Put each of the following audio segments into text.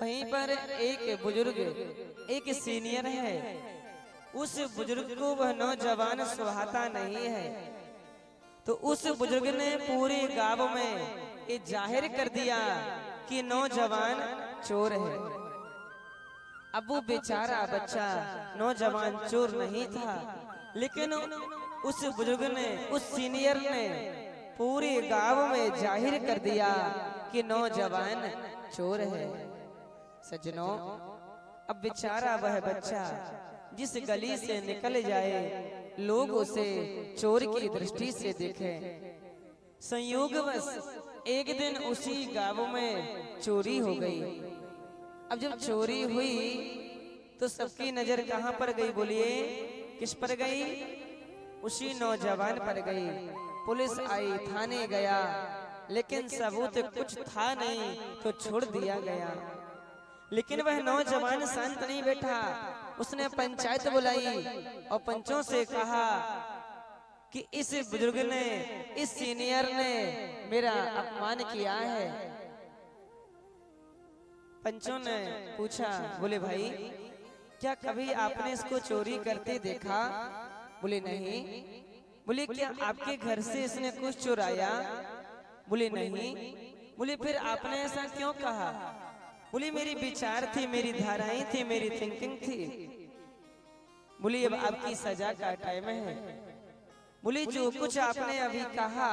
वहीं पर एक बुजुर्ग, एक सीनियर है। उस बुजुर्ग को वह नौजवान सुहाता नहीं है, तो उस बुजुर्ग ने पूरे गांव में ये जाहिर कर दिया कि नौजवान चोर है। अब वो बेचारा बच्चा नौजवान चोर नहीं था, लेकिन उस बुजुर्ग ने, उस सीनियर ने पूरे गांव में जाहिर कर दिया कि नौजवान चोर है। सज्जनों, अब बेचारा वह बच्चा जिस गली से निकल जाए लोग उसे चोर की दृष्टि से देखें। संयोगवश एक दिन उसी गांव में चोरी हो गई। अब जब चोरी हुई तो सबकी नजर कहां पर गई? बोलिए, किस पर गई? उसी नौजवान पर गई। पुलिस आई, थाने गया, लेकिन सबूत कुछ था नहीं तो छोड़ दिया गया। लेकिन वह नौजवान शांत नहीं बैठा। उसने पंचायत बुलाई और पंचों से कहा कि इस बुजुर्ग ने, इस सीनियर ने मेरा अपमान किया है। पंचों ने पूछा, बोले भाई क्या कभी आपने इसको चोरी करते देखा? बोले नहीं। बोले क्या आपके घर से इसने कुछ चुराया? बोले नहीं। बोले फिर आपने ऐसा क्यों कहा? बोली मेरी विचार थी, मेरी धाराएं थी, मेरी थिंकिंग थी। बोली अब आपकी सजा का टाइम है। बोली जो कुछ आपने अभी कहा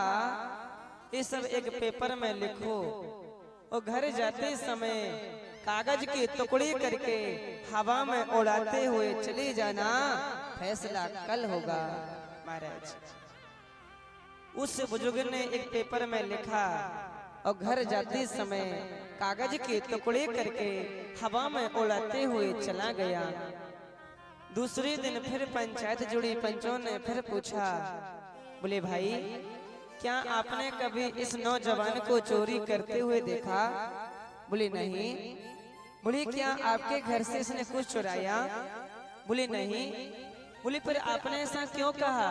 ये सब एक पेपर में लिखो और घर जाते समय कागज के टुकड़े करके हवा में उड़ाते हुए चले जाना, फैसला कल होगा। महाराज, उस बुजुर्ग ने एक पेपर में लिखा और घर जाते समय कागज के टुकड़े करके हवा में उड़ाते हुए चला गया। दूसरे दिन फिर पंचायत जुड़ी। पंचों ने फिर पूछा, बोले भाई क्या आपने कभी इस नौजवान को चोरी करते हुए देखा? बोले नहीं। बोले क्या आपके घर से इसने कुछ चुराया? बोले नहीं। बोले फिर आपने ऐसा क्यों कहा?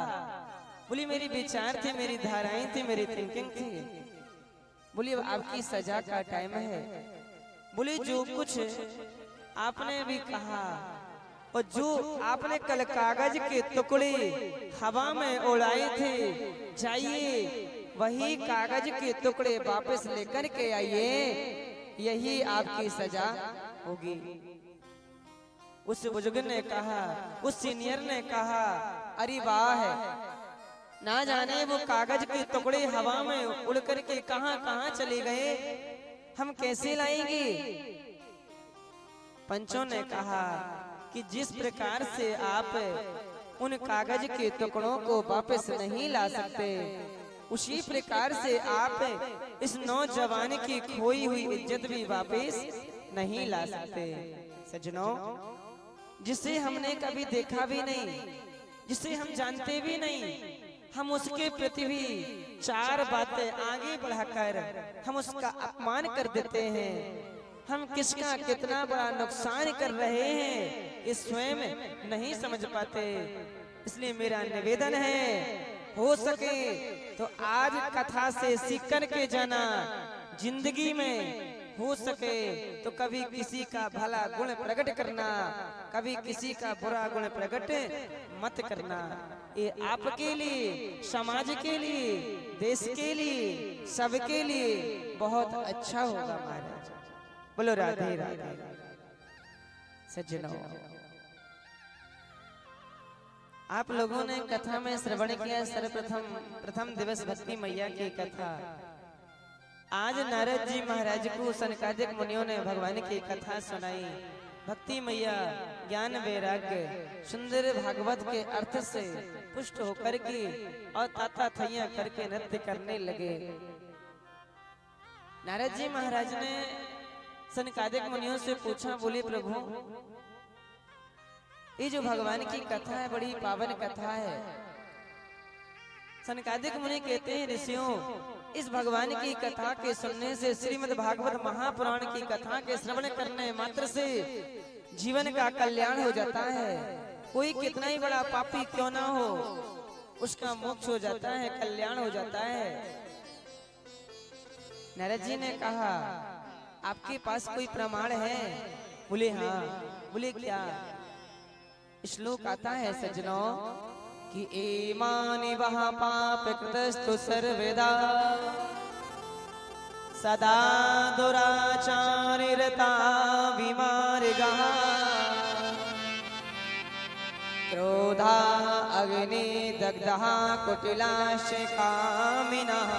बोली मेरी विचार थी, मेरी धाराएं थी, मेरी थिंकिंग थी। बोली अब आपकी सजा का टाइम है। बोली जो कुछ आपने भी कहा और जो आपने कल कागज के टुकड़े हवा में उड़ाए थे, जाइए वही कागज के टुकड़े वापस लेकर के आइए, यही आपकी सजा होगी। उस बुजुर्ग ने कहा, उस सीनियर ने कहा, अरे वाह है, ना जाने वो कागज के टुकड़े हवा में उड़ करके कहां कहां चले गए, हम कैसे लाएंगे? पंचों ने कहा कि जिस प्रकार से आप उन कागज के टुकड़ों को वापस नहीं ला सकते, उसी प्रकार से आप इस नौजवान की खोई हुई इज्जत भी वापस नहीं ला सकते। सज्जनों, जिसे हमने कभी देखा भी नहीं, जिसे हम जानते भी नहीं, हम उसके प्रति भी चार बातें आगे बढ़ाकर हम उसका अपमान कर देते हैं। हम किसका कितना बड़ा नुकसान कर रहे हैं ये स्वयं नहीं समझ पाते। इसलिए मेरा निवेदन है, हो सके तो आज कथा से सीख कर के जाना। जिंदगी में हो सके तो कभी किसी का भला गुण प्रकट करना, कभी किसी का बुरा गुण प्रकट मत करना। ये आपके लिए, समाज के लिए, देश के लिए, सबके लिए बहुत अच्छा होगा। महाराज बोलो राधे राधे। सज्जनों, आप लोगों ने कथा में श्रवण किया प्रथम दिवस भक्ति मैया की कथा। आज नारद जी महाराज को सनकादिक मुनियों ने भगवान की कथा सुनाई। भक्ति मैया ज्ञान वैराग्य सुंदर भागवत के अर्थ से पुष्ट होकर के और ताता थैया करके नृत्य करने लगे। नारद जी महाराज ने सनकादिक मुनियों से पूछा, बोले प्रभु ये जो भगवान की कथा है बड़ी पावन कथा है। सनकादिक मुनि कहते हैं, ऋषियों इस भगवान की कथा के सुनने से, श्रीमद् भागवत महापुराण की कथा के श्रवण करने मात्र से जीवन का कल्याण हो जाता है। कोई कितना ही बड़ा पापी क्यों ना हो, उसका मोक्ष हो जाता है, कल्याण हो जाता है। नारद जी ने कहा, आपके पास कोई प्रमाण है? बोले हाँ। बोले क्या? श्लोक आता है सज्जनों कि एमानि वह पाप कृतस्तु सर्वदा सदा दुराचारिरता विमार्गः क्रोधा अग्नि दग्धः कुटिलाश्च कामिनः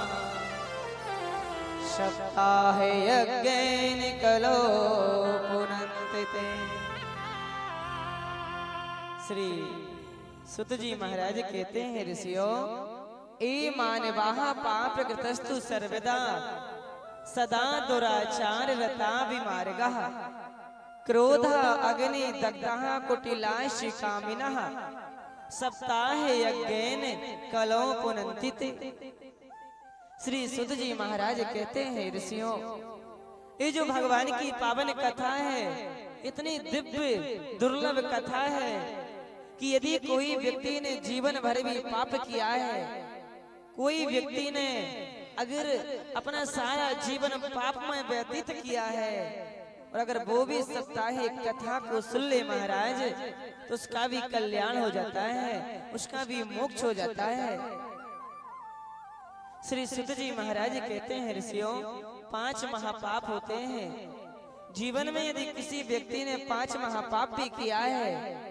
सप्ताहे यज्ञेन कलो पुनन्ति ते। श्री सुत जी महाराज कहते हैं ऋषियों, ए मानवाः पाप कृतस्तु सर्वदा सदा दुराचार रता विमार्गः क्रोध अग्नि दग्धः कुटिलाश्च कामिनः सप्ताहे यज्ञेन कलो पुनन्ति ते। श्री सुत जी महाराज कहते हैं ऋषियों, ये जो भगवान की पावन कथा है, इतनी दिव्य दुर्लभ कथा है कि यदि कोई व्यक्ति ने जीवन भर भी पाप किया है, कोई व्यक्ति ने अगर अपना सारा जीवन पाप में व्यतीत किया है और अगर वो भी साप्ताहिक कथा को सुन ले महाराज, तो उसका भी कल्याण हो जाता है, उसका भी मोक्ष हो जाता है। श्री सुत जी महाराज कहते हैं ऋषियों, 5 महापाप होते हैं। जीवन में यदि किसी व्यक्ति ने 5 महापाप भी किया है